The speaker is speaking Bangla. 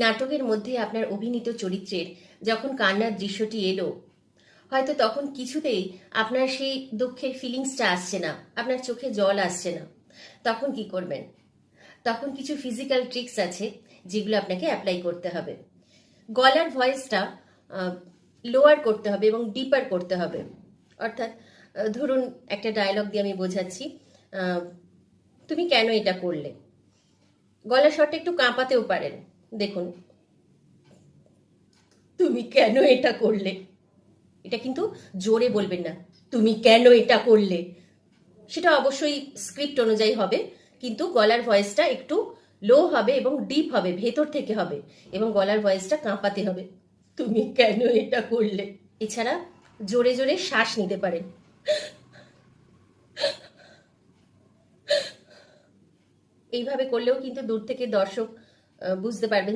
নাটকের মধ্যে আপনার অভিনীত চরিত্রের যখন কান্নার দৃশ্যটি এলো, হয়তো তখন কিছুতেই আপনার সেই দুঃখের ফিলিংসটা আসছে না, আপনার চোখে জল আসছে না। তখন কি করবেন? তখন কিছু ফিজিক্যাল ট্রিক্স আছে যেগুলো আপনাকে অ্যাপ্লাই করতে হবে। গলার ভয়েসটা লোয়ার করতে হবে এবং ডিপার করতে হবে। অর্থাৎ ধরুন একটা ডায়লগ দিয়ে আমি বোঝাচ্ছি। আহ, তুমি কেন এটা করলে? গলার স্বরটা একটু কাঁপাতেও পারেন। দেখুন, তুমি কেন এটা করলে? এটা কিন্তু জোরে বলবেন না, তুমি কেন এটা করলে। সেটা অবশ্যই স্ক্রিপ্ট অনুযায়ী হবে, কিন্তু গলার ভয়েসটা একটু লো হবে এবং ডিপ হবে, ভেতর থেকে হবে, এবং গলার ভয়েসটা কাঁপাতে হবে। তুমি কেন এটা করলে। এছাড়া জোরে জোরে শ্বাস নিতে পারেন। এইভাবে করলেও কিন্তু দূর থেকে দর্শক বুঝতে পারবেন